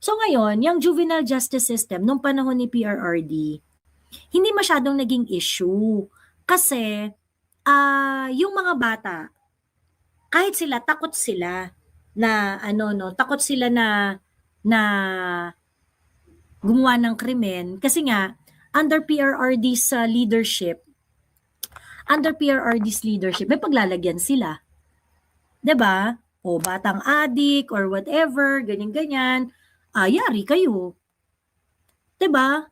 So ngayon, yung juvenile justice system nung panahon ni PRRD, hindi masyadong naging issue. Kasi yung mga bata, kahit sila, takot sila na takot sila na gumawa ng krimen kasi nga under PRRD's leadership, may paglalagyan sila. 'Di ba? O batang adik or whatever, ganyan-ganyan, yari kayo. 'Di ba?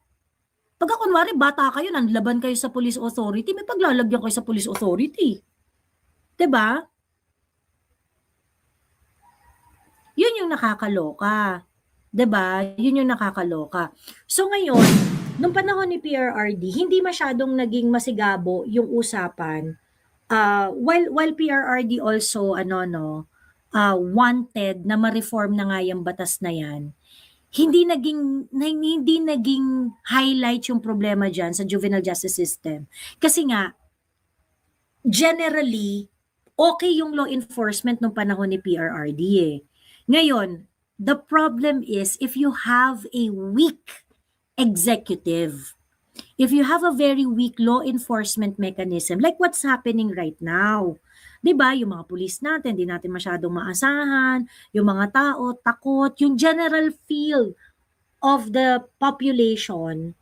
Pagka kunwari bata kayo, nanlaban kayo sa police authority, may paglalagyan kayo sa police authority. 'Di ba? Yun yung nakakaloka. 'Di ba? Yun yung nakakaloka. So ngayon, nung panahon ni PRRD, hindi masyadong naging masigabo yung usapan. While PRRD also wanted na ma-reform na nga yung batas na yan, hindi naging highlight yung problema diyan sa juvenile justice system. Kasi nga generally okay yung law enforcement nung panahon ni PRRD eh. Ngayon, the problem is if you have a weak executive, if you have a very weak law enforcement mechanism, like what's happening right now, 'di ba? Yung mga pulis natin, di natin masyadong maasahan, yung mga tao takot, yung general feel of the population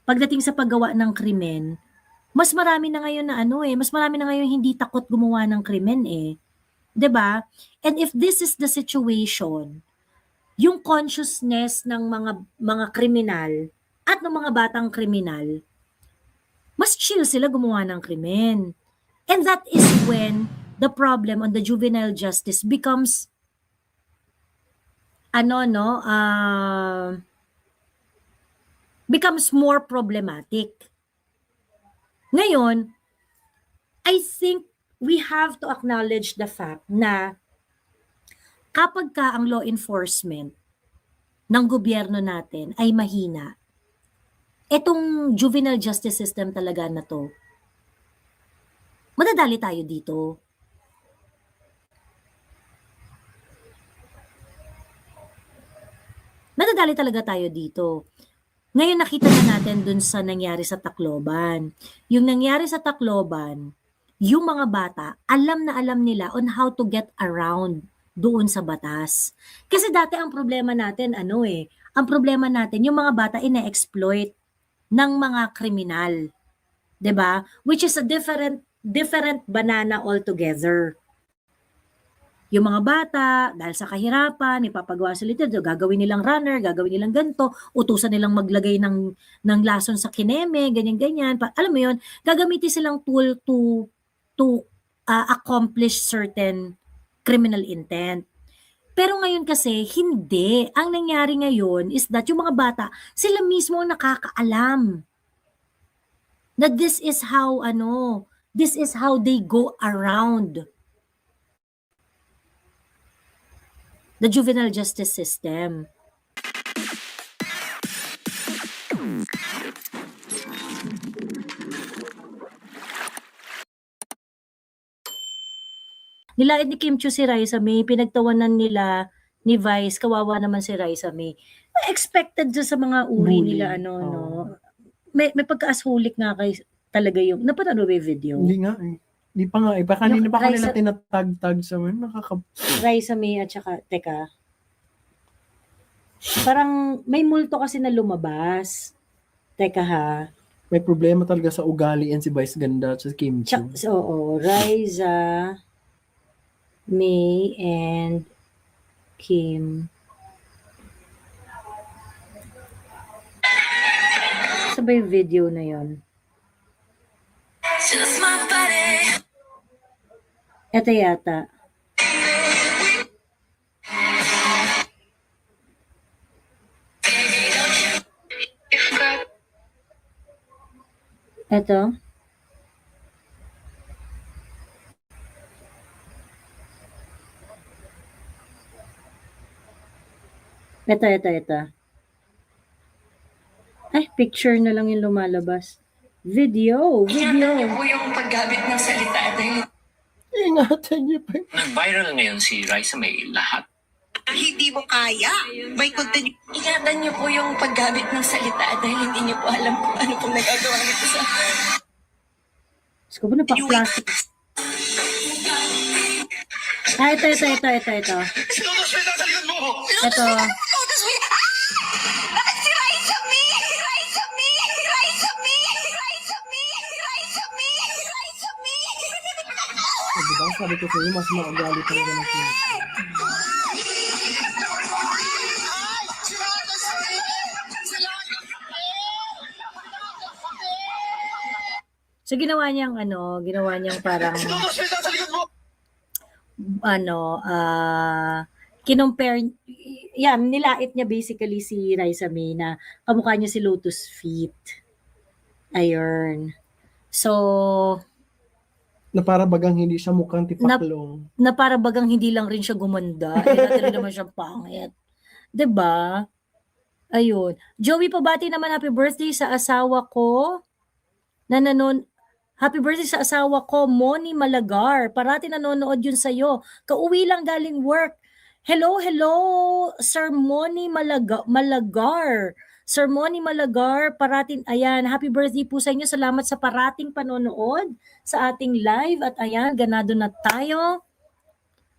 pagdating sa paggawa ng krimen, mas marami na ngayon na mas marami na ngayon hindi takot gumawa ng krimen eh. 'Di ba? And if this is the situation, yung consciousness ng mga kriminal at ng mga batang kriminal, mas chill sila gumawa ng krimen. And that is when the problem on the juvenile justice becomes becomes more problematic. Ngayon, I think we have to acknowledge the fact na kapag ka ang law enforcement ng gobyerno natin ay mahina, etong juvenile justice system talaga na to, madadali tayo dito. Madadali talaga tayo dito. Ngayon nakita na natin dun sa nangyari sa Tacloban. Yung nangyari sa Tacloban, yung mga bata, alam na alam nila on how to get around doon sa batas. Kasi dati ang problema natin, ang problema natin, yung mga bata ina-exploit ng mga kriminal. 'Di ba? Which is a different banana altogether. Yung mga bata, dahil sa kahirapan, may papagawa sila dito, gagawin nilang runner, gagawin nilang ganito, utusan nilang maglagay ng lason sa kineme, ganyan-ganyan. Alam mo yun, gagamitin silang tool to accomplish certain criminal intent. Pero ngayon kasi, hindi. Ang nangyari ngayon is that yung mga bata, sila mismo ang nakakaalam na this is how they go around the juvenile justice system. Nilait ni Kim Chiu si Raisa May, pinagtawanan nila ni Vice, kawawa naman si Raisa May. Expected sa mga uri nila, May pagka-ashulik nga kay talaga yung, napanood ba yung video? Hindi nga eh. Hindi pa nga eh. Baka kanina pa kanila tinatag-tag sa mga Raisa May at saka, teka. Parang may multo kasi na lumabas. Teka ha. May problema talaga sa ugali yan si Vice Ganda at si Kim Chiu. Oo, Raisa May and Kim. Sabay yung video na yon. Ito yata. Ito. Ito. Ay, picture na lang yung lumalabas. Video. Ingatan niyo po yung paggamit ng salita dahil Ingatan niyo pa. Nag-viral ngayon si Raisa May, lahat Hindi mo kaya. May continue. Ingatan niyo po yung paggamit ng salita dahil hindi niyo po alam kung ano pong nagagawa nito sa... Gusto ko ba napaka-plastic? Ito. Ito. Diba? Sabi ko sa iyo, mas maugali talaga ng Kim Chu. So ginawa niyang parang kinompare, yan, nilait niya basically si Raisa May na kamukha niya si Lotus Feet. Ayun. So, Na para bagang hindi siya mukhang tipaklong. na para bagang hindi lang rin siya gumanda. Dati rin naman siya pangit. 'Di ba? Ayun. Joey, pabati naman happy birthday sa asawa ko. Happy birthday sa asawa ko, Moni Malagar. Parati nanonood yun sa'yo. Kauwi lang galing work. Hello, Sir Moni Malagar. Sir Moni Malagar, parating, ayan, happy birthday po sa inyo. Salamat sa parating panonood sa ating live. At ayan, ganado na tayo.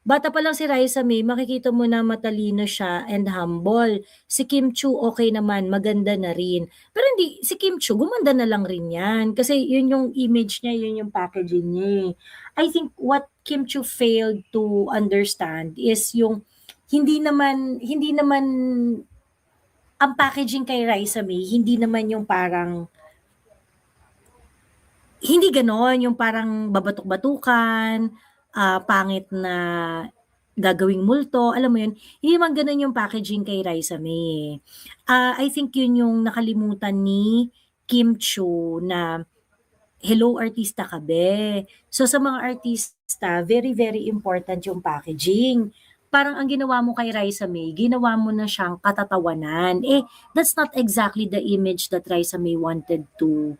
Bata pa lang si Raisa May, makikita mo na matalino siya and humble. Si Kim Chu, okay naman, maganda na rin. Pero hindi, si Kim Chu, gumanda na lang rin yan. Kasi yun yung image niya, yun yung packaging niya. I think what Kim Chu failed to understand is yung hindi naman ang packaging kay Raisa May, hindi naman yung parang hindi ganon, yung parang babatok-batukan, pangit na gagawing multo, alam mo yun, hindi naman ganon yung packaging kay Raisa May. I think yun yung nakalimutan ni Kim Chu na hello artista ka be. So sa mga artista, very very important yung packaging. Parang ang ginawa mo kay Raisa May, ginawa mo na siyang katatawanan. That's not exactly the image that Raisa May wanted to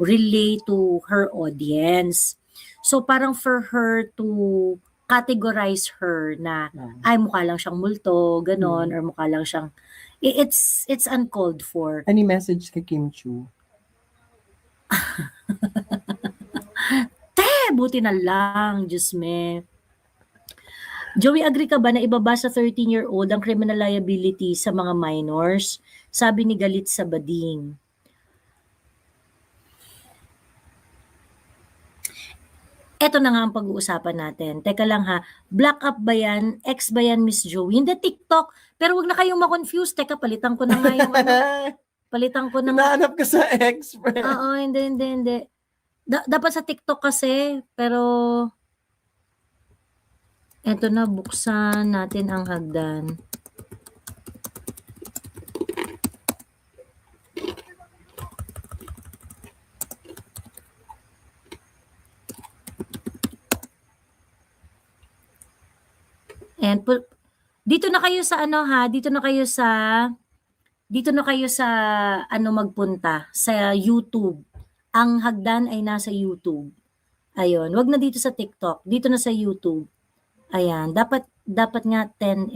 relay to her audience. So parang for her to categorize her na ay mukha lang siyang multo, ganon, or mukha lang siyang it's uncalled for. Any message kay Kim Chu? Buti na lang, Diyos me. Joey, agree ka ba na ibaba sa 13-year-old ang criminal liability sa mga minors? Sabi ni Galit sa Bading. Eto na nga ang pag-uusapan natin. Teka lang ha, black up ba yan? Ex ba yan, Miss Joey? Hindi, TikTok. Pero wag na kayong ma-confuse. Teka, palitan ko na nga yung palitan ko na nga. Nahanap ka sa ex-friend. Oo, hindi. Dapat sa TikTok kasi, pero eto na, buksan natin ang hagdan. And dito na kayo sa dito na kayo sa magpunta sa YouTube. Ang hagdan ay nasa YouTube. Ayun, wag na dito sa TikTok, dito na sa YouTube. Ayan, dapat nga 10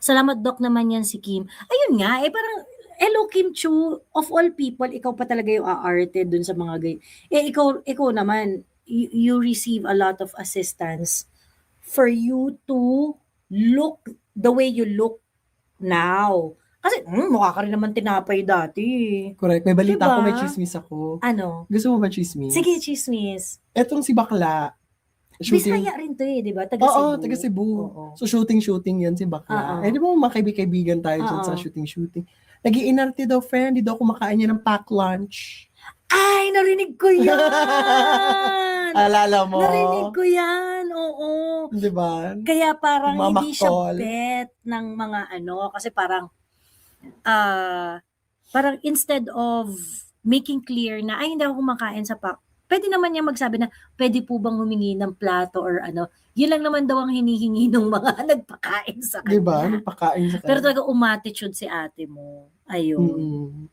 Salamat Doc naman yan si Kim. Ayun nga, parang hello Kim Chu, of all people, ikaw pa talaga yung aarte dun sa mga ganyan. Ikaw naman, you receive a lot of assistance for you to look the way you look now. Kasi mukha ka rin naman tinapay dati. Correct. May balita Diba? ako, may chismis ako. Ano? Gusto mo ba chismis? Sige, chismis. Etong si Bakla. Bisaya rin to di ba? Taga Oo, Cebu. taga Cebu. Oo. So shooting yan si Bakla. Oo. Di ba makaibigan tayo dyan sa Oo. shooting. Nag-iinarte daw, friend. Di daw kumakain niya ng pack lunch. Ay, narinig ko yan! Alala mo? Narinig ko yan, oo. Di ba? Kaya parang hindi siya Mamaktol. bet ng mga kasi parang instead of making clear na ay hindi ako kumakain sa pack, pwede naman niya magsabi na pwede po bang humingi ng plato or yun lang naman daw ang hinihingi ng mga nagpakain sa kanya. Di ba? Nagpakain sa Pero kanya. talaga umatitude si ate mo. Ayun. Mm-mm.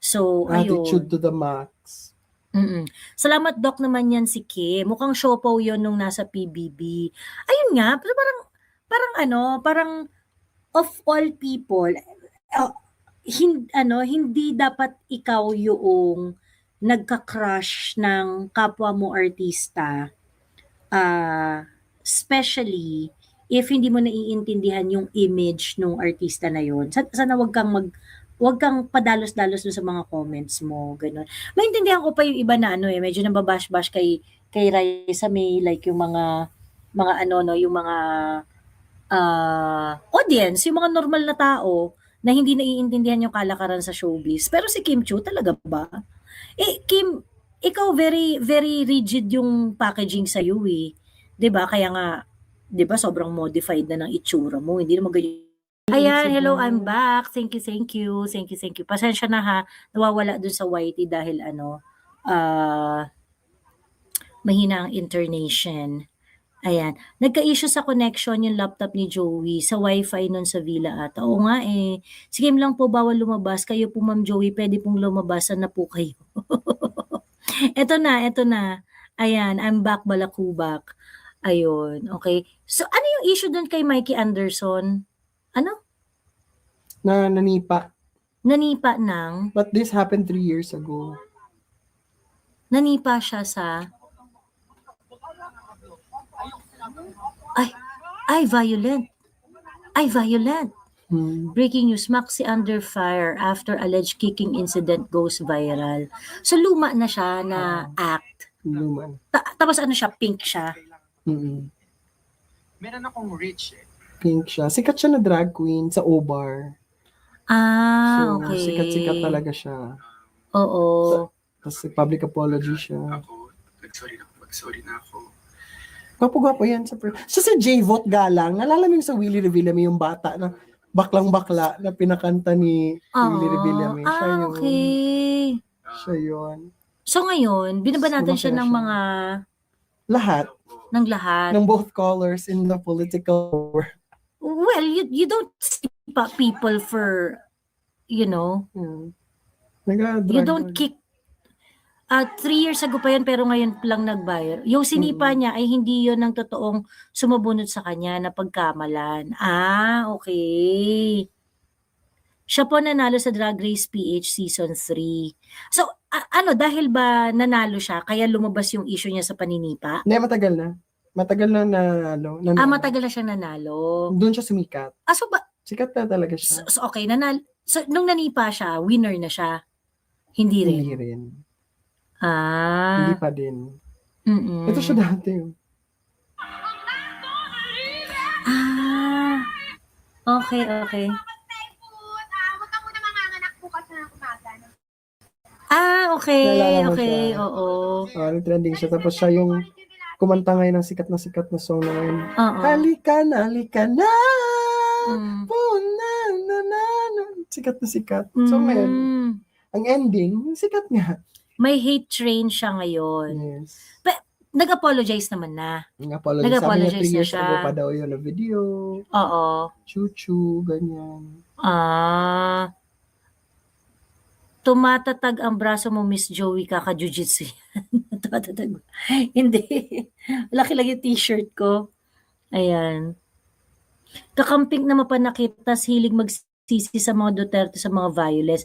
So, ayun. Attitude to the max. Mm-mm. Salamat Doc naman yan si Kim. Mukhang siopaw yun nung nasa PBB. Ayun nga, pero parang of all people, hindi dapat ikaw yung nagka-crush ng kapwa mo artista, especially if hindi mo naiintindihan yung image nung artista na yun. Sana wag kang padalos-dalos dun sa mga comments mo, gano'n. Maintindihan ko pa yung iba na medyo nababash-bash kay Raisa May, like yung mga yung mga audience, yung mga normal na tao na hindi naiintindihan yung kalakaran sa showbiz. Pero si Kim Chiu talaga ba? Kim, ikaw very very rigid yung packaging sa iyo eh. 'Di ba? Kaya nga 'di ba sobrang modified na ng itsura mo. Hindi naman ganyan. Ayan, hello, I'm back. Thank you, thank you. Thank you, thank you. Pasensya na ha. Nawawala dun sa YT dahil mahina ang internation. Ayan. Nagka-issue sa connection yung laptop ni Joey sa wifi nun sa villa ata. Oo nga eh. Sige lang po, bawal lumabas. Kayo po, Ma'am Joey, pwede pong lumabasan na po kayo. Eto na. Ayan, I'm back, balakubak. Ayun, okay. So, ano yung issue dun kay Mikey Anderson? Ano? Na nanipa. Nanipa ng? But this happened 3 years ago. Nanipa siya sa? Violent. Violent. Breaking news, Maxi under fire after alleged kicking incident goes viral. So, luma na siya na act. Luma. Tapos siya, pink siya. Meron akong rich eh. Pink siya. Sikat siya na drag queen sa O-Bar. So, Okay. sikat-sikat talaga siya. Oo. Tapos public apology siya. Ako, mag-sorry na ako. Gwapo-gwapo yan. Siya si J-Vote Galang. Nalala mo yung sa Willie Revillame, yung bata na baklang-bakla na pinakanta ni Willie Revillame. Siya yun. Okay. Siya yun. So ngayon, binabanatan siya ng mga Lahat. ng lahat. Ng both colors in the political world. Well, you don't see people for, You don't kick. 3 years ago pa yun, pero ngayon lang nag-viral. Yung sinipa niya ay hindi yun ang totoong sumabunod sa kanya na pagkamalan. Okay. Siya po nanalo sa Drag Race PH Season 3. So, dahil ba nanalo siya, kaya lumabas yung issue niya sa paninipa? Hindi, matagal na. Matagal na nanalo. Matagal na siya nanalo. Doon siya sumikat. So ba, Sikat na talaga siya. so okay, so nung nanipa siya, winner na siya? Hindi rin? Hindi rin. Hindi pa din. Ito siya dati. Okay. Huwag ka muna manganganak bukas na umaga. Naalala mo Okay, siya? oo. Trending siya. Tapos siya yung kumanta ngayon ng sikat na song na yun. Oo. Halika na. Mm. Na. Sikat na sikat. So ngayon, ang ending, sikat nga. May hate train siya ngayon. Yes. Nag-apologize naman na. Nag-apologize. Sabi niya 3 Nag-apologize na years siya. ago pa daw yun na video. Oo. Chuchu, ganyan. Tumatatag ang braso mo, Miss Joey, kaka-jujitsu yan. Tumatatag. Hindi. Laki lang yung t-shirt ko. Ayan. Kakamping na mapanakit, tas hilig magsisi sa mga Duterte sa mga violence.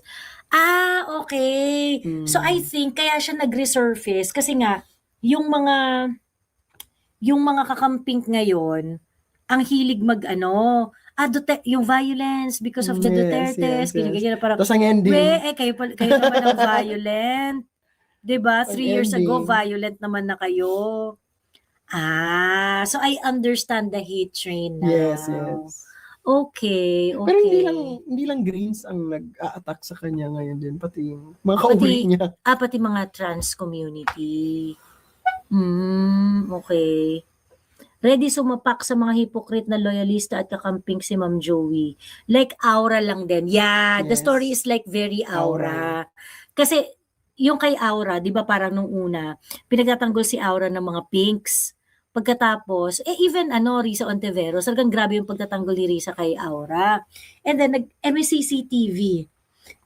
Okay. So I think kaya siya nag-resurface kasi nga yung mga kakamping ngayon ang hilig yung violence because of the Dutertes, ganyan parang Tapos ang ending, kayo naman ang violent. 'Di ba? 3 Ang years ago ending. violent naman na kayo. So I understand the hate train now. yes. Okay. Pero hindi lang Greens ang nag-a-attack sa kanya ngayon din, pati yung mga kauwi niya. Pati mga trans community. Okay. Ready sumapak sa mga hypocrite na loyalista at kakamping si Ma'am Joey. Like aura lang din. Yeah, the Yes. story is like very aura. Kasi yung kay Aura, 'di ba parang nung una, pinagtatanggol si Aura ng mga pinks. Pagkatapos, even Risa Ontiveros, talagang grabe yung pagtatanggol ni Risa kay Aura. And then nag-MCCTV.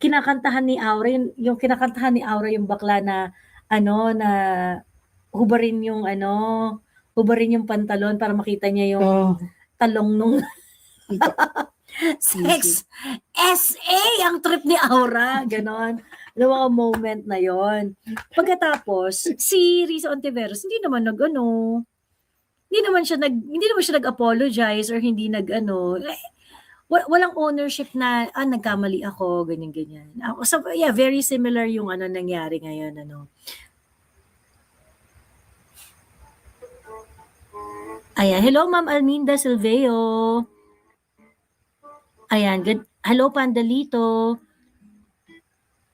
Kinakantahan ni Aura, yung kinakantahan ni Aura yung bakla na na hubarin yung pantalon para makita niya yung Oh, talong nung sex. SA ang trip ni Aura. Ganon. Yung mga moment na yon. Pagkatapos, si Risa Ontiveros, hindi naman hindi naman siya nag-apologize or hindi walang ownership na, nagkamali ako, ganyan. So, yeah, very similar yung nangyari ngayon, Ayan, hello Ma'am Alminda Silveo. Ayan, good. Hello Pandalito.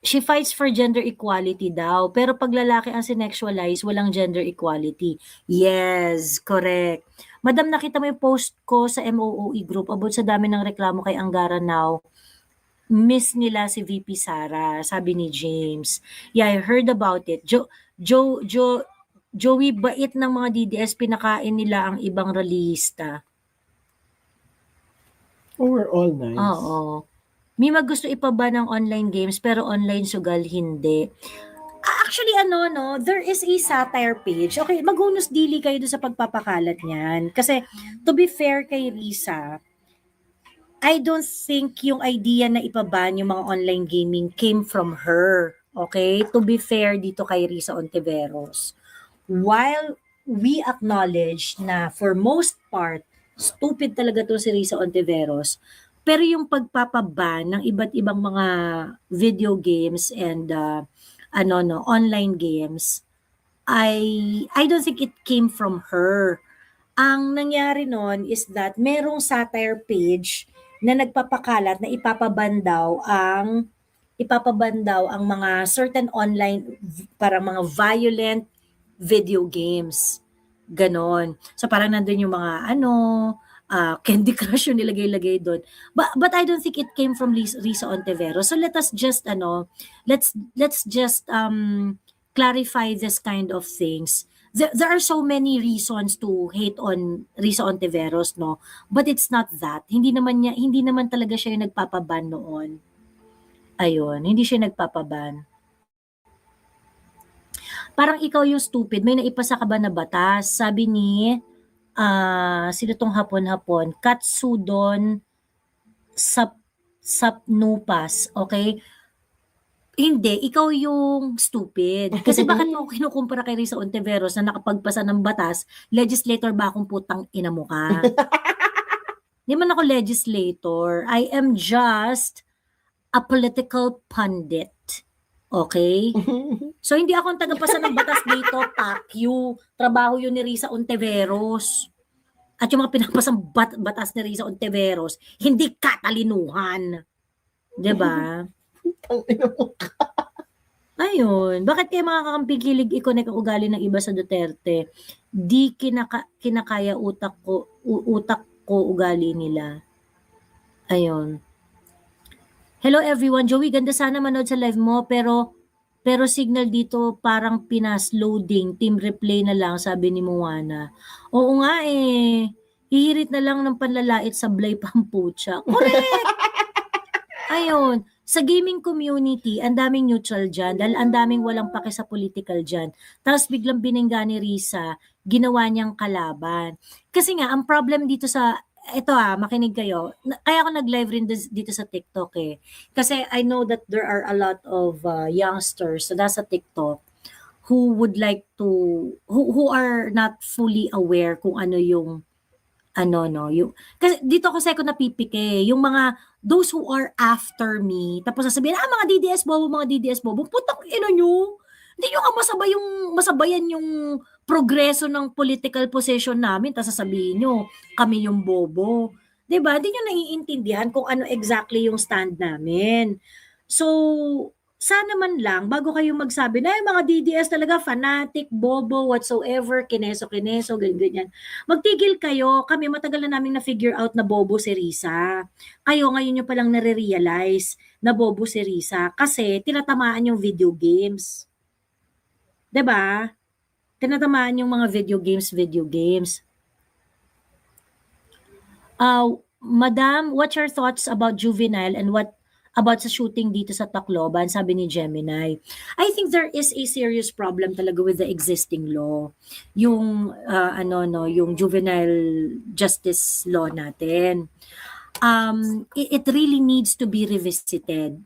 She fights for gender equality daw, pero pag lalaki ang sinexualize, walang gender equality. Yes, correct. Madam, nakita mo yung post ko sa MOOE group about sa dami ng reklamo kay Angara Now. Miss nila si VP Sara, sabi ni James. Yeah, I heard about it. Joey, bait ng mga DDS, pinakain nila ang ibang realista. Overall, nice. Oo. Mima gusto ipaba ng online games pero online sugal hindi. Actually, there is a satire page. Okay, maghunus dili kayo doon sa pagpapakalat niyan. Kasi, to be fair kay Risa, I don't think yung idea na ipaban yung mga online gaming came from her. Okay? To be fair dito kay Risa Ontiveros. While we acknowledge na for most part, stupid talaga to si Risa Ontiveros, pero yung pagpapaban ng iba't ibang mga video games and online games, I don't think it came from her. Ang nangyari nun is that merong satire page na nagpapakalat na ipapaban daw ang mga certain online para mga violent video games. Ganon. So parang nandun yung mga Candy Crush yung nilagay-lagay doon. But I don't think it came from Risa Ontiveros. So let us just let's just clarify this kind of things. There are so many reasons to hate on Risa Ontiveros, no? But it's not that. Hindi naman talaga siya yung nagpapaban noon. Ayun, hindi siya nagpapaban. Parang ikaw yung stupid, may naipasa ka ba na batas? Sabi ni sino tong hapon-hapon? Katsudon Sapnupas, okay? Hindi, ikaw yung stupid. Kasi bakit mo kinukumpara kay Risa Ontiveros na nakapagpasa ng batas, legislator ba akong putang ina mo ka? Hindi man ako legislator. I am just a political pundit. Okay? So, hindi ako ang tagapasa ng batas dito, fuck you. Trabaho yun ni Risa Ontiveros. At yung mga pinapasang batas ni Risa Ontiveros, hindi katalinuhan. Diba? Ang ina mo. Ayun. Bakit kaya mga kakamping kilig i-connect ang ugali ng iba sa Duterte? Di kinakaya utak ko ugali nila. Ayun. Hello everyone. Joey, ganda sana manood sa live mo pero signal dito parang pinas-loading. Team replay na lang, sabi ni Moana. Oo nga eh. Hihirit na lang ng panlalait sa Blay Pampucha. Correct! Ayun. Sa gaming community, ang daming neutral dyan dahil ang daming walang pake sa political dyan. Tapos biglang biningga ni Risa, ginawa niyang kalaban. Kasi nga, ang problem dito sa ito makinig kayo. Kaya ako nag-live rin dito sa TikTok eh. Kasi I know that there are a lot of youngsters na nasa TikTok who would like to, who are not fully aware kung ano yung, yung, kasi dito kasi ako napipike, yung mga, those who are after me, tapos sasabihin, mga DDS bobo, putang ina nyo. Hindi nyo nga masabayan yung progreso ng political position namin, tapos sasabihin nyo, kami yung bobo. Diba? Hindi nyo naiintindihan kung ano exactly yung stand namin. So, sana man lang, bago kayo magsabi na yung mga DDS talaga, fanatic, bobo, whatsoever, kineso, ganyan. Magtigil kayo. Kami matagal na namin na-figure out na bobo si Risa. Kayo ngayon nyo palang nare-realize na bobo si Risa kasi tinatamaan yung video games. 'Di ba? Tinatamaan yung mga video games. Madam, what's your thoughts about juvenile and what about sa shooting dito sa Tacloban, sabi ni Gemini. I think there is a serious problem talaga with the existing law. Yung yung juvenile justice law natin. It really needs to be revisited.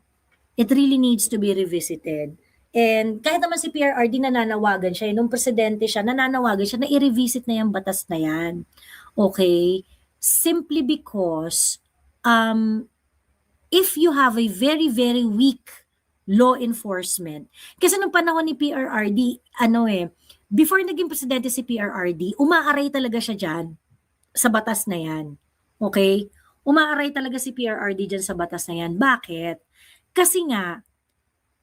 It really needs to be revisited. And kahit naman si PRRD nananawagan siya, nung presidente siya, nananawagan siya na i-revisit na yung batas na yan. Okay? Simply because if you have a very, very weak law enforcement, kasi nung panahon ni PRRD, before naging presidente si PRRD, umaaray talaga siya dyan sa batas na yan. Okay? Umaaray talaga si PRRD dyan sa batas na yan. Bakit? Kasi nga,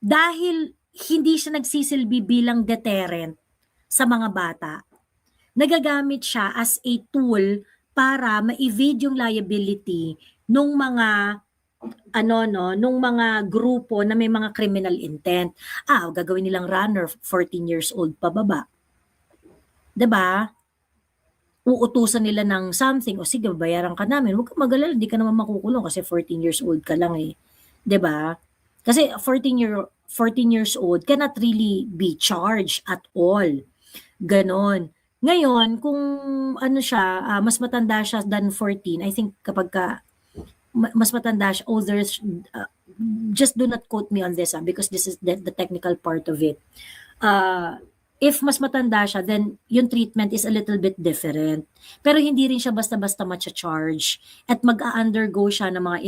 dahil hindi siya nagsisilbi bilang deterrent sa mga bata, nagagamit siya as a tool para ma-evade yung liability nung mga nung mga grupo na may mga criminal intent. Gagawin nilang runner 14 years old pababa. 'Di ba? Uutusan nila ng something, o sige, bayaran ka namin. Huwag kang mag-alala, di ka naman makukulong kasi 14 years old ka lang eh. 'Di ba? Kasi 14 years old cannot really be charged at all. Ganon. Ngayon, kung mas matanda siya than 14, I think kapag mas matanda siya, just do not quote me on this because this is the technical part of it. If mas matanda siya, then yung treatment is a little bit different. Pero hindi rin siya basta-basta ma-charge at mag-undergo siya ng mga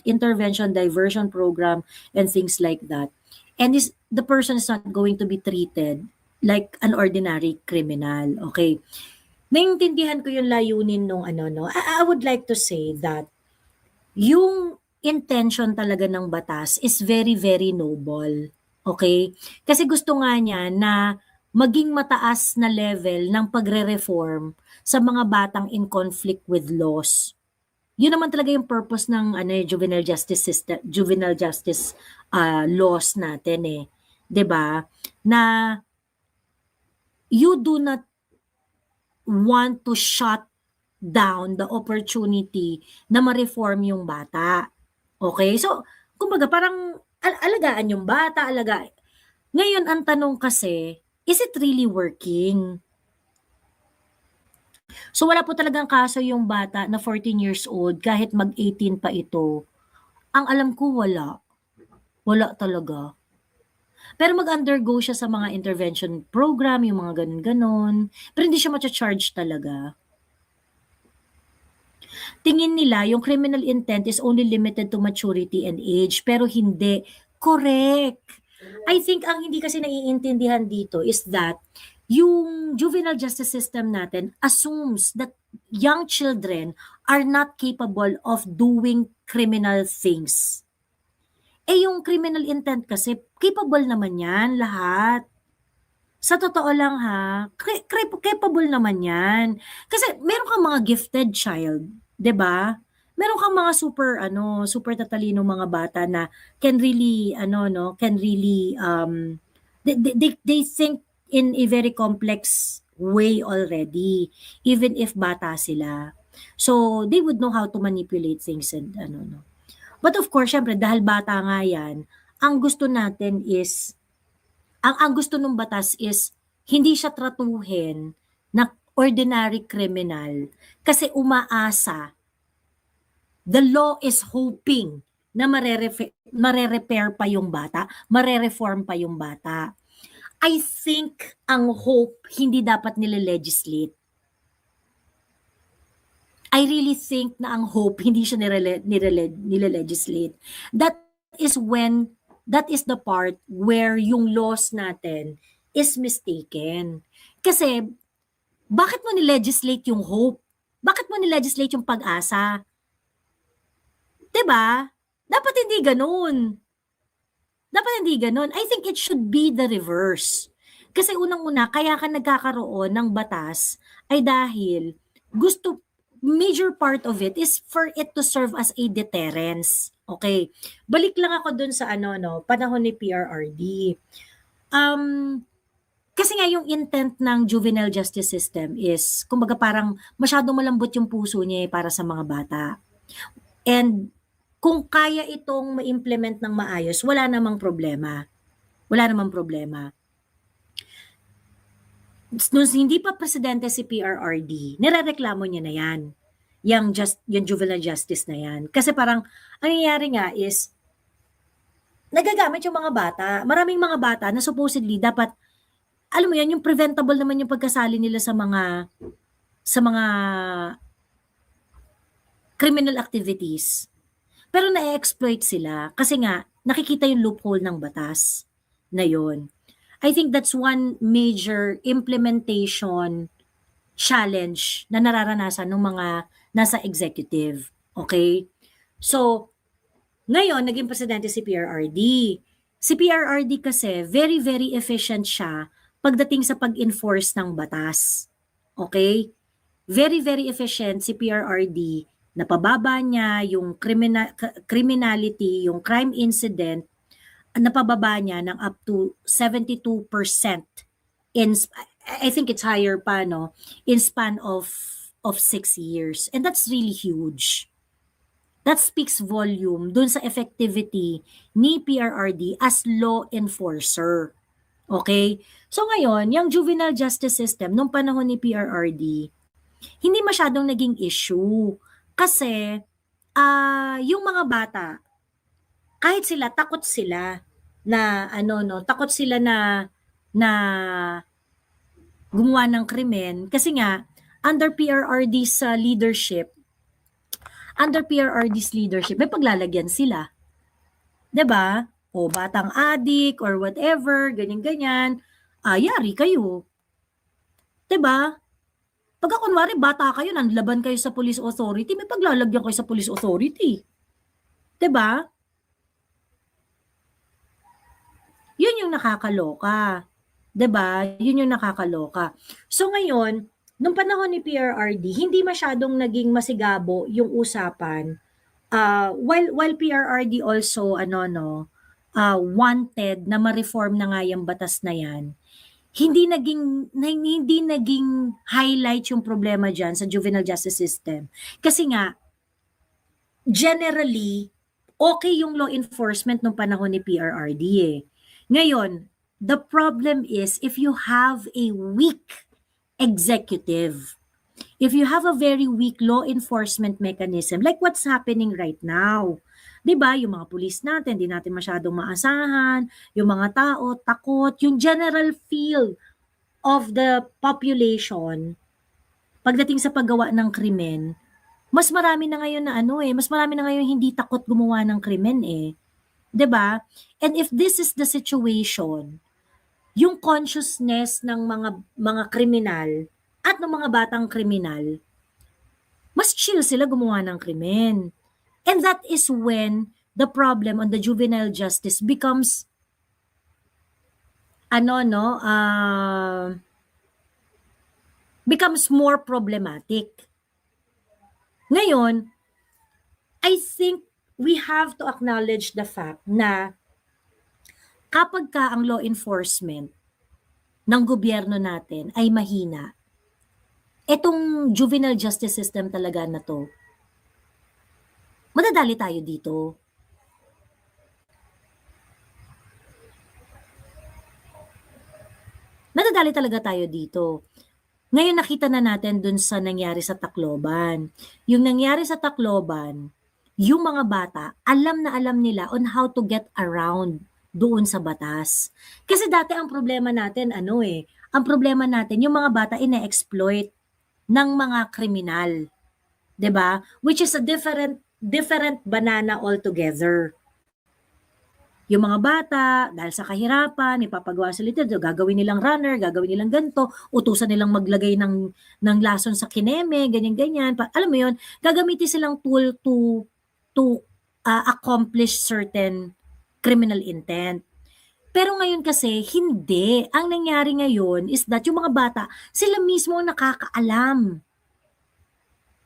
intervention, diversion program, and things like that. And the person is not going to be treated like an ordinary criminal. Okay? Naiintindihan ko yung layunin nung I would like to say that yung intention talaga ng batas is very, very noble. Okay? Kasi gusto nga niya na maging mataas na level ng pagre-reform sa mga batang in conflict with laws. Yun naman talaga yung purpose ng juvenile justice system, juvenile justice laws natin eh. 'Di ba? Na you do not want to shut down the opportunity na ma-reform yung bata. Okay? So, kumbaga parang alagaan yung bata, Ngayon ang tanong kasi, is it really working? So wala po talagang kaso yung bata na 14 years old kahit mag-18 pa ito. Ang alam ko wala. Wala talaga. Pero mag-undergo siya sa mga intervention program, yung mga ganun-ganon. Pero hindi siya ma-charge talaga. Tingin nila yung criminal intent is only limited to maturity and age, pero hindi. Correct. I think ang hindi kasi naiintindihan dito is that yung juvenile justice system natin assumes that young children are not capable of doing criminal things. Yung criminal intent kasi, capable naman yan lahat. Sa totoo lang ha, capable naman yan. Kasi meron kang mga gifted child, 'di ba? Meron kang mga super tatalino mga bata na can really they think in a very complex way already, even if bata sila. So they would know how to manipulate things and But of course, syempre dahil bata nga yan, ang gusto natin is ang gusto ng batas is hindi siya tratuhin na ordinary criminal kasi umaasa. The law is hoping na mare-repair pa yung bata, mare-reform pa yung bata. I think ang hope hindi dapat nile-legislate. I really think na ang hope hindi siya nile-legislate. That is the part where yung laws natin is mistaken. Kasi bakit mo nile-legislate yung hope? Bakit mo nile-legislate yung pag-asa? 'Di ba? Dapat hindi ganoon. I think it should be the reverse. Kasi unang-una, kaya ka nagkakaroon ng batas ay dahil major part of it is for it to serve as a deterrence. Okay. Balik lang ako dun sa panahon ni PRRD. Kasi nga yung intent ng juvenile justice system is, kumbaga parang masyadong malambot yung puso niya para sa mga bata. And kung kaya itong ma-implement ng maayos, wala namang problema. Wala namang problema. Nung hindi pa presidente si PRRD, nirereklamo niya na yan. Yung juvenile justice na yan. Kasi parang, ang nangyayari nga is, nagagamit yung mga bata. Maraming mga bata na supposedly dapat, alam mo yan, yung preventable naman yung pagkasali nila sa mga criminal activities. Pero na-exploit sila kasi nga nakikita yung loophole ng batas na yun. I think that's one major implementation challenge na nararanasan ng mga nasa executive. Okay? So, ngayon, naging presidente si PRRD. Si PRRD kasi, very, very efficient siya pagdating sa pag-enforce ng batas. Okay? Very, very efficient si PRRD. Napababa niya yung criminality, yung crime incident, napababa niya ng up to 72% I think it's higher pa, no, in span of 6 years. And that's really huge. That speaks volume dun sa effectivity ni PRRD as law enforcer. Okay? So ngayon, yung juvenile justice system nung panahon ni PRRD, hindi masyadong naging issue. Kasi, yung mga bata, kahit sila, takot sila na, takot sila na gumawa ng krimen. Kasi nga, under PRRD's leadership, may paglalagyan sila. 'Di ba? O batang adik or whatever, ganyan-ganyan, yari kayo. 'Di ba? Pagka kunwari bata kayo, nanlaban kayo sa police authority, may paglalagyan kayo sa police authority. 'Di ba? Yun yung nakakaloka. 'Di ba? Yun yung nakakaloka. So ngayon, nung panahon ni PRRD, hindi masyadong naging masigabo yung usapan. While PRRD also wanted na ma-reform na nga yung batas na yan, hindi naging highlight yung problema diyan sa juvenile justice system. Kasi nga generally okay yung law enforcement nung panahon ni PRRD eh. Ngayon, the problem is if you have a weak executive, if you have a very weak law enforcement mechanism, like what's happening right now, 'di ba? Yung mga pulis natin, di natin masyadong maasahan, yung mga tao takot, yung general feel of the population pagdating sa paggawa ng krimen, mas marami na ngayon na mas marami na ngayon hindi takot gumawa ng krimen eh. 'Di ba? And if this is the situation, yung consciousness ng mga kriminal at ng mga batang kriminal, mas chill sila gumawa ng krimen. And that is when the problem on the juvenile justice becomes becomes more problematic. Ngayon, I think we have to acknowledge the fact na kapag ka ang law enforcement ng gobyerno natin ay mahina, etong juvenile justice system talaga na to, madadali tayo dito. Madadali talaga tayo dito. Ngayon nakita na natin dun sa nangyari sa Tacloban. Yung nangyari sa Tacloban, yung mga bata, alam na alam nila on how to get around doon sa batas. Kasi dati ang problema natin, ang problema natin, yung mga bata ina-exploit ng mga kriminal. 'Di ba? Which is a different banana altogether. Yung mga bata, dahil sa kahirapan, ipapagawa sila ito, gagawin nilang runner, gagawin nilang ganito, utusan nilang maglagay ng lason sa kineme, ganyan-ganyan. Alam mo yun, gagamitin silang tool to accomplish certain criminal intent. Pero ngayon kasi, hindi. Ang nangyari ngayon is that yung mga bata, sila mismo nakakaalam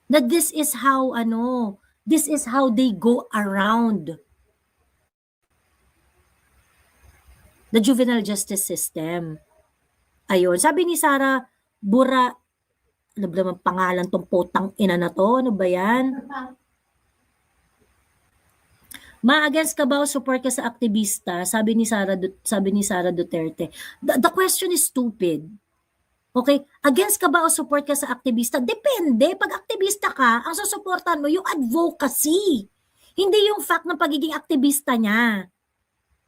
na this is how they go around the juvenile justice system. Ayun. Sabi ni Sarah Bura, ano ba naman pangalan tong potang ina na to? Ano ba yan? Ma-against ka ba o support ka sa aktivista? Sabi ni Sara Duterte. The question is stupid. Okay? Against ka ba o support ka sa aktivista? Depende. Pag aktivista ka, ang susuportahan mo yung advocacy. Hindi yung fact ng pagiging aktivista niya.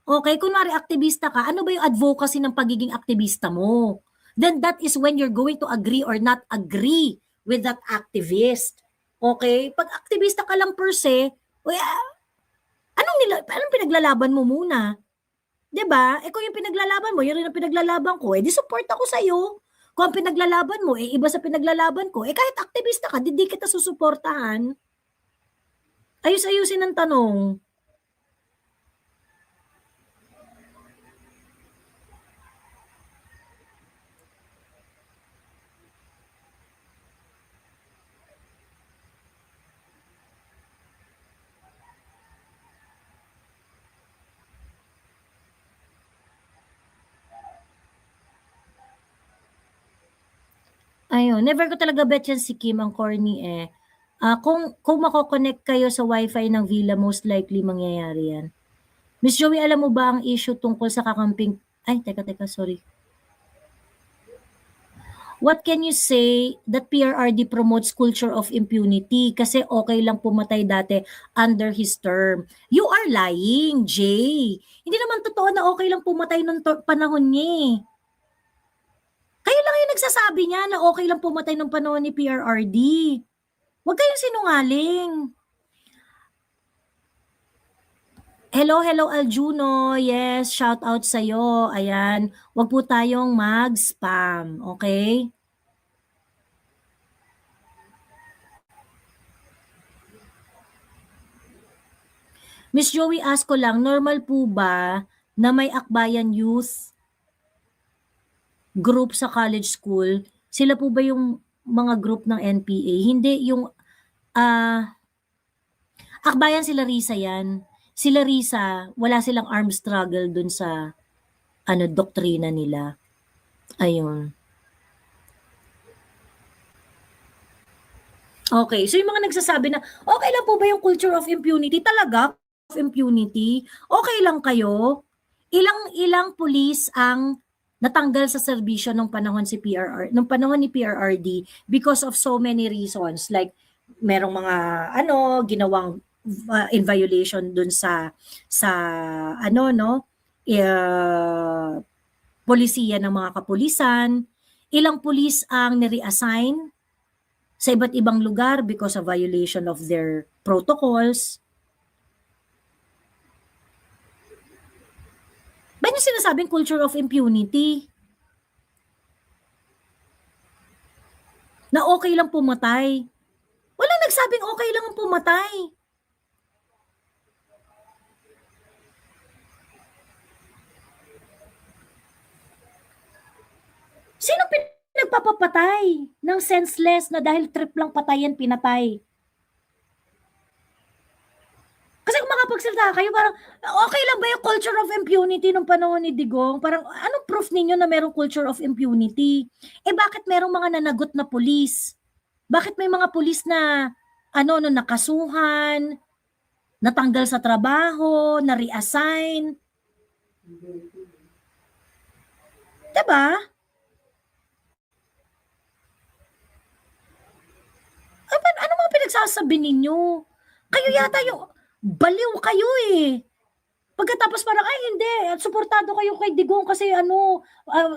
Okay? Kunwari aktivista ka, ano ba yung advocacy ng pagiging aktivista mo? Then that is when you're going to agree or not agree with that activist. Okay? Pag aktivista ka lang per se, anong pinaglalaban mo muna? 'Di ba? Kung yung pinaglalaban mo, yun rin ang pinaglalaban ko, di support ako sa iyo. Kung ang pinaglalaban mo, iba sa pinaglalaban ko, kahit aktivista ka, di kita susuportahan. Ayus-ayusin ang tanong. Ayun, never ko talaga bet yan si Kim, ang corny eh. Kung mako-connect kayo sa wifi ng villa, most likely mangyayari yan. Miss Joey, alam mo ba ang issue tungkol sa kakamping... Ay, teka, sorry. What can you say that PRRD promotes culture of impunity? Kasi okay lang pumatay dati under his term. You are lying, Jay. Hindi naman totoo na okay lang pumatay nung panahon niya eh. Kayo lang yung nagsasabi niya na okay lang pumatay nung panahon ni PRRD. Huwag kayong sinungaling. Hello Aljuno. Yes, shout out sa'yo. Ayan, huwag po tayong mag-spam. Okay? Miss Joey, ask ko lang, normal po ba na may Akbayan Youth group sa college school? Sila po ba yung mga group ng NPA? Hindi, yung Akbayan sila Risa yan. Sila Risa, wala silang armed struggle dun sa doktrina nila. Ayun. Okay, so yung mga nagsasabi na, okay lang po ba yung culture of impunity? Talaga? Of impunity? Okay lang kayo? Ilang pulis ang natanggal sa serbisyo nung panahon ni PRRD because of so many reasons, like merong mga ginawang in violation dun sa polisiya ng mga kapulisan. Ilang pulis ang ni-reassign sa iba't ibang lugar because of violation of their protocols. Ba't yung sinasabing culture of impunity? Na okay lang pumatay. Walang nagsabing okay lang ang pumatay. Sino nagpapapatay ng senseless na dahil trip lang patayan, pinatay? Kasi kung makapagsalita kayo, parang okay lang ba yung culture of impunity nung panahon ni Digong? Parang anong proof ninyo na merong culture of impunity? Bakit merong mga nanagot na pulis? Bakit may mga pulis na nakasuhan, natanggal sa trabaho, na-reassign? Diba? Ano mga pinagsasabi ninyo? Kayo yata yung baliw kayo eh. Pagkatapos parang, ay hindi, suportado kayo kay Digong kasi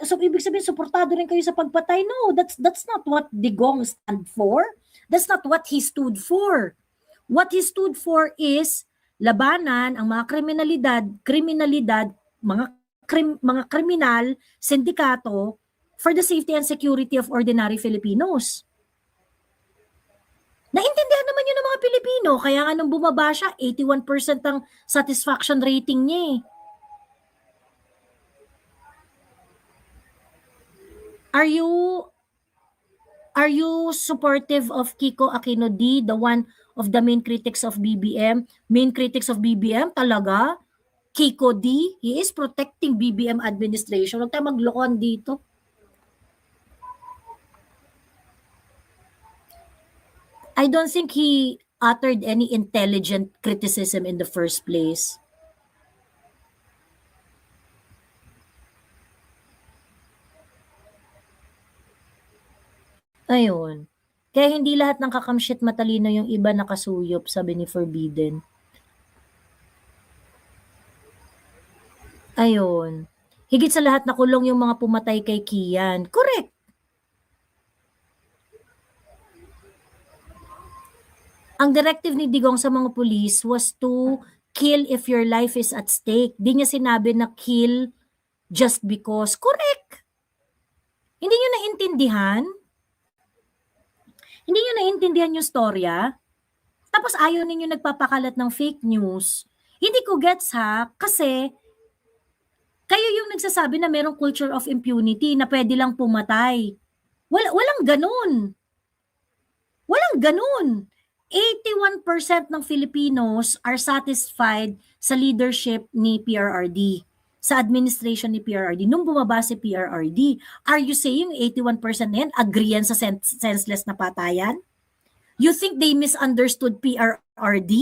so ibig sabihin suportado rin kayo sa pagpatay. No, that's not what Digong stand for. That's not what he stood for. What he stood for is labanan ang mga kriminalidad, mga kriminal, sindikato for the safety and security of ordinary Filipinos. Naintindihan naman yun ng mga Pilipino, kaya nga nung bumaba siya, 81% ang satisfaction rating niya eh. Are you supportive of Kiko Aquino D, the one of the main critics of BBM? Main critics of BBM talaga? Kiko D, he is protecting BBM administration. Huwag tayo maglokohan dito. I don't think he uttered any intelligent criticism in the first place. Ayun. Kaya hindi lahat ng kakamshit matalino, yung iba nakasuyop, sabi ni Forbidden. Ayun. Higit sa lahat nakulong yung mga pumatay kay Kian. Correct. Ang directive ni Digong sa mga pulis was to kill if your life is at stake. Di niya sinabi na kill just because. Correct. Hindi niyo naintindihan? Hindi niyo naintindihan yung storya? Tapos ayaw ninyo nagpapakalat ng fake news. Hindi ko gets ha, kasi kayo yung nagsasabi na merong culture of impunity na pwede lang pumatay. Walang ganun. Walang ganun. 81% ng Filipinos are satisfied sa leadership ni PRRD, sa administration ni PRRD. Nung bumaba si PRRD, are you saying 81% na yan agree yan sa senseless na patayan? You think they misunderstood PRRD?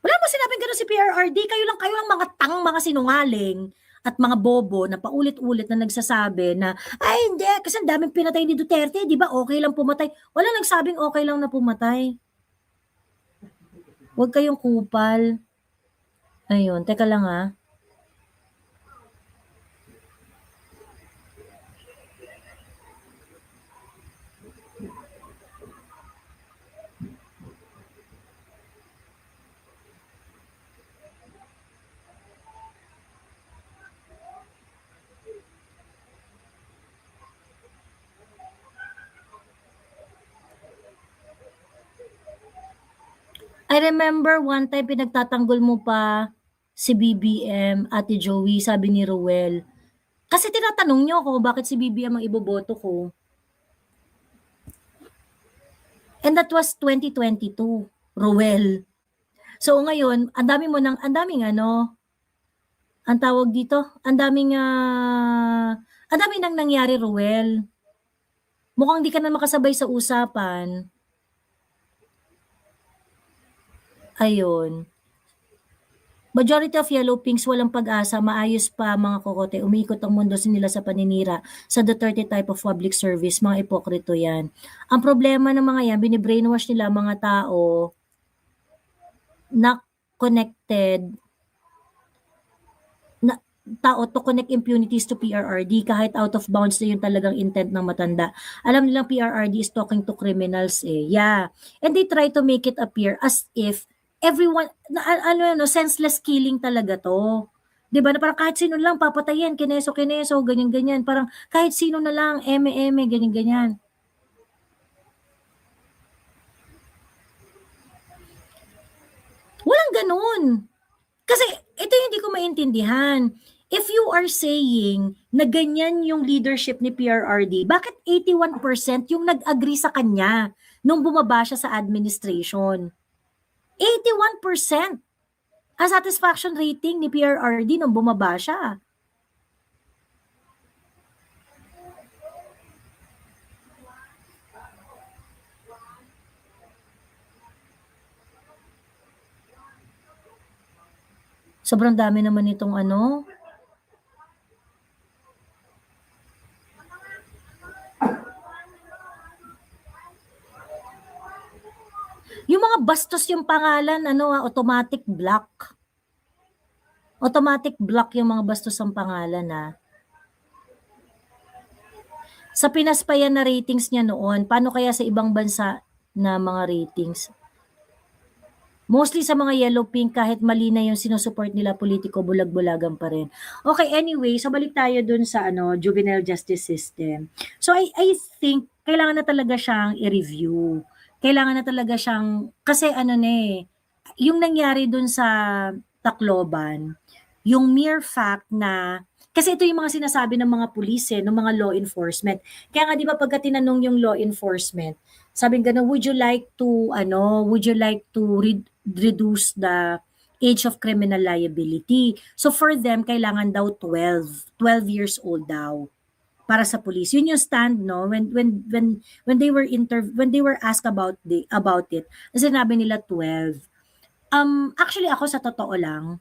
Wala mo sinabing gano'n si PRRD. Kayo ang mga mga sinungaling at mga bobo na paulit-ulit na nagsasabi na, ay hindi, kasi ang daming pinatay ni Duterte, di ba okay lang pumatay? Wala nagsabing okay lang na pumatay. Huwag kayong kupal. Ayun, teka lang ha. I remember one time pinagtatanggol mo pa si BBM, Ate Joey, sabi ni Ruel. Kasi tinatanong niyo ako bakit si BBM ang iboboto ko. And that was 2022, Ruel. So ngayon, ang daming ang tawag dito, ang daming nang nangyari, Ruel. Mukhang di ka na makasabay sa usapan. Ayun. Majority of yellow pinks walang pag-asa, maayos pa mga kokote, umiikot ang mundo nila sa paninira sa Duterte type of public service, mga ipokrito yan. Ang problema ng mga yan, binibrainwash nila mga tao na connected, na tao to connect impunities to PRRD kahit out of bounds na yung talagang intent ng matanda. Alam nilang PRRD is talking to criminals eh. Yeah. And they try to make it appear as if everyone, senseless killing talaga to. 'Di ba? Na parang kahit sino lang papatayin, kineso, ganyan-ganyan. Parang kahit sino na lang, eme, ganyan-ganyan. Walang ganun. Kasi ito yung hindi ko maintindihan. If you are saying na ganyan yung leadership ni PRRD, bakit 81% yung nag-agree sa kanya nung bumaba siya sa administration? 81% ang satisfaction rating ni PRRD nung bumaba siya. Sobrang dami naman itong Yung mga bastos yung pangalan, automatic block. Automatic block yung mga bastos ang pangalan, Sa Pinas pa yan na ratings niya noon. Paano kaya sa ibang bansa na mga ratings? Mostly sa mga yellow pink, kahit mali na yung sinusupport nila politiko, bulag-bulagan pa rin. Okay, anyway, so balik tayo dun sa juvenile justice system. So I think kailangan na talaga siyang i-review. Kailangan na talaga siyang, kasi yung nangyari dun sa Tacloban, yung mere fact na, kasi ito yung mga sinasabi ng mga pulis ng mga law enforcement. Kaya nga di ba pagka tinanong yung law enforcement, sabi gano'n, would you like to reduce the age of criminal liability? So for them, kailangan daw 12 years old daw. para sa police. Yun yung stand, no, when they were when they were asked about it, sinabi nila 12. Actually ako sa totoo lang,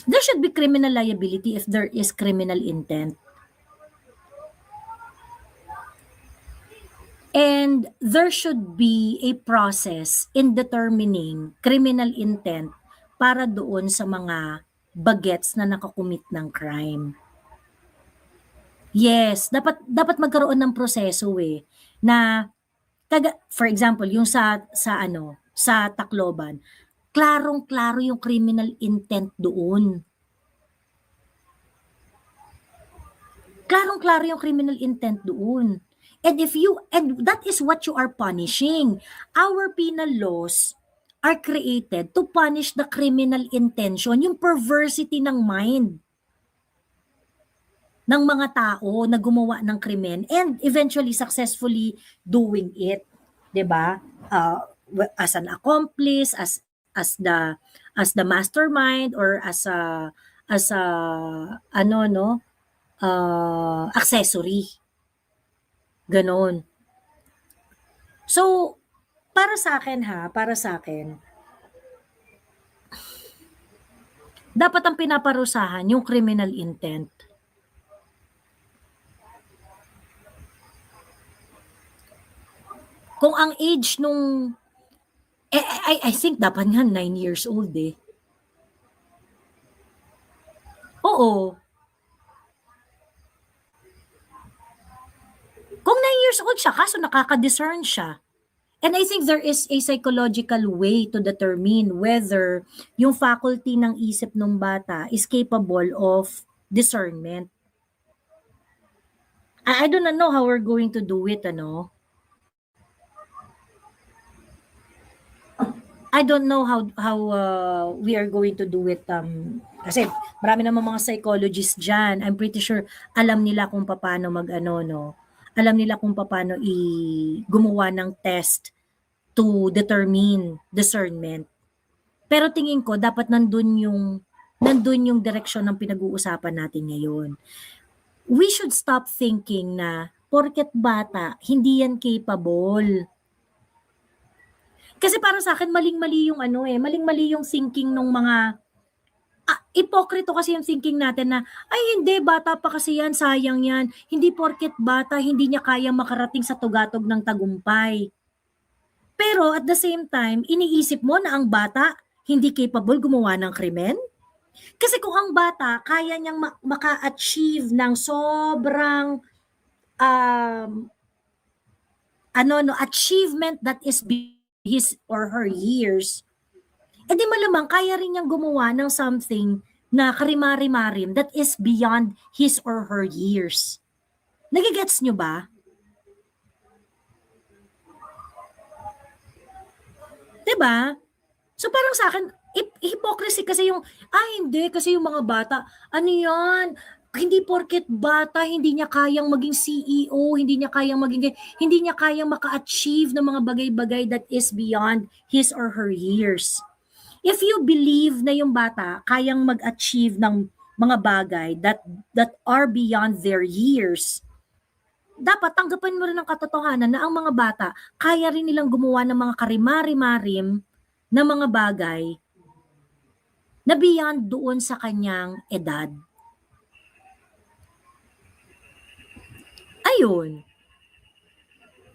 there should be criminal liability if there is criminal intent. And there should be a process in determining criminal intent para doon sa mga bagets na nakakumit ng crime. Yes, dapat magkaroon ng proseso na for example, yung sa Tacloban, klarong-klaro yung criminal intent doon. Klarong-klaro yung criminal intent doon. And that is what you are punishing. Our penal laws are created to punish the criminal intention, yung perversity ng mind ng mga tao na gumawa ng krimen and eventually successfully doing it, 'di ba? As an accomplice, as the mastermind, or as a accessory. Ganon. So, para sa akin, dapat ang pinaparusahan yung criminal intent. Kung ang age nung, I think dapat nga 9 years old Oo. Kung 9 years old siya, kaso nakaka-discern siya. And I think there is a psychological way to determine whether yung faculty ng isip ng bata is capable of discernment. I do not know how we're going to do it, I don't know how we are going to do it. Kasi marami namang mga psychologists dyan. I'm pretty sure alam nila kung paano alam nila kung paano gumawa ng test to determine discernment. Pero tingin ko dapat nandun yung direksyon ng pinag-uusapan natin ngayon. We should stop thinking na porket bata, hindi yan capable. Kasi para sa akin maling-mali yung maling-mali yung thinking ng mga ipokrito kasi yung thinking natin na, ay hindi, bata pa kasi yan, sayang yan. Hindi porket bata, hindi niya kayang makarating sa tugatog ng tagumpay. Pero at the same time, iniisip mo na ang bata hindi capable gumawa ng krimen? Kasi kung ang bata kaya niyang maka-achieve ng sobrang achievement that is his or her years, edi malamang kaya rin niyang gumawa ng something na karimari-marim that is beyond his or her years. Nagigets nyo ba? Diba? So parang sa akin, hypocrisy kasi yung, hindi, kasi yung mga bata, yan, hindi porket bata, hindi niya kayang maging CEO, hindi niya kayang maka-achieve ng mga bagay-bagay that is beyond his or her years. If you believe na yung bata kayang mag-achieve ng mga bagay that are beyond their years, dapat tanggapin mo rin ang katotohanan na ang mga bata kaya rin nilang gumawa ng mga karimari-marim na mga bagay na beyond doon sa kanyang edad. Ayun.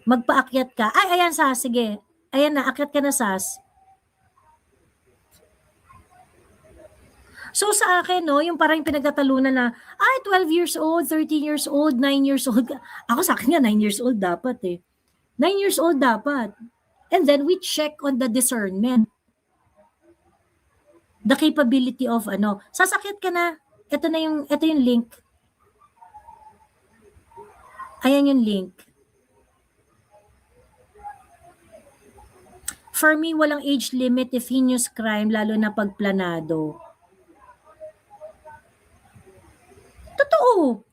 Magpaakyat ka. Ayan Sas, sige. Ayan na, akyat ka na Sas. So sa akin, yung parang pinagtatalunan na, 12 years old, 13 years old, 9 years old. Ako sa akin nga, 9 years old dapat 9 years old dapat. And then we check on the discernment. The capability of sasakit ka na. Ito yung link. Ayan yung link. For me, walang age limit if heinous crime, lalo na pagplanado. Totoo.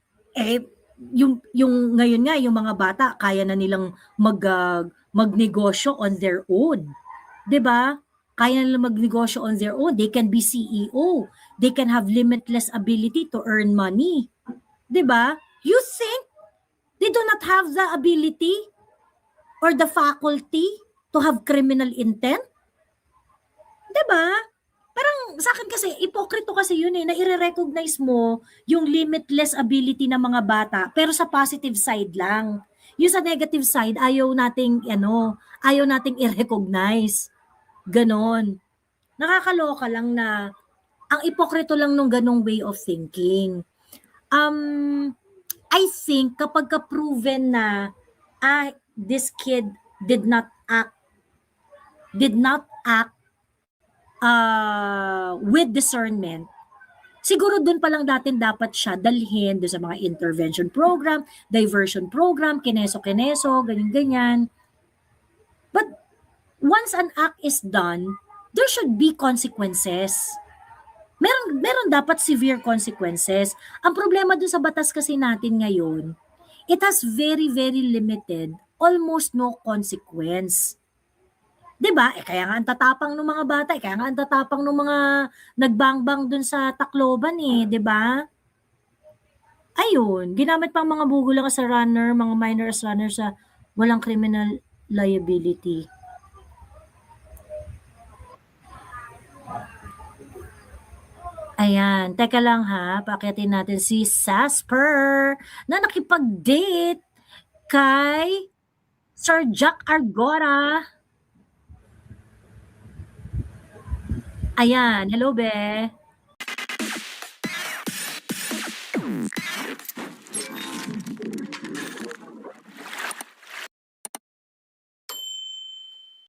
Yung ngayon nga, yung mga bata, kaya na nilang magnegosyo on their own. 'Di ba? kaya nila magnegosyo on their own. They can be CEO. They can have limitless ability to earn money. 'Di ba? You think they do not have the ability or the faculty to have criminal intent? 'Di ba? Parang sa akin kasi, ipokrito kasi yun na i-recognize mo yung limitless ability ng mga bata, pero sa positive side lang. Yung sa negative side, ayaw nating i-recognize. Ganon. Nakakaloka lang na ang ipokrito lang nung ganong way of thinking. I think kapag ka-proven na this kid did not act with discernment, siguro dun pa lang dapat siya dalhin doon sa mga intervention program, diversion program, kineso-kineso, ganyan-ganyan. But once an act is done, there should be consequences. Meron dapat severe consequences. Ang problema dun sa batas kasi natin ngayon, it has very, very limited, almost no consequence. 'Di ba? Kaya nga ang tatapang ng mga bata, kaya nga ang tatapang ng mga nagbangbang dun sa Tacloban 'di ba? Ayun, ginamit pang mga bugulang sa runner, mga minor as runner sa walang criminal liability. Ayan, teka lang ha, paakyatin natin si Sasper na nakipag-date kay Sir Jack Argora. Ayan, hello be.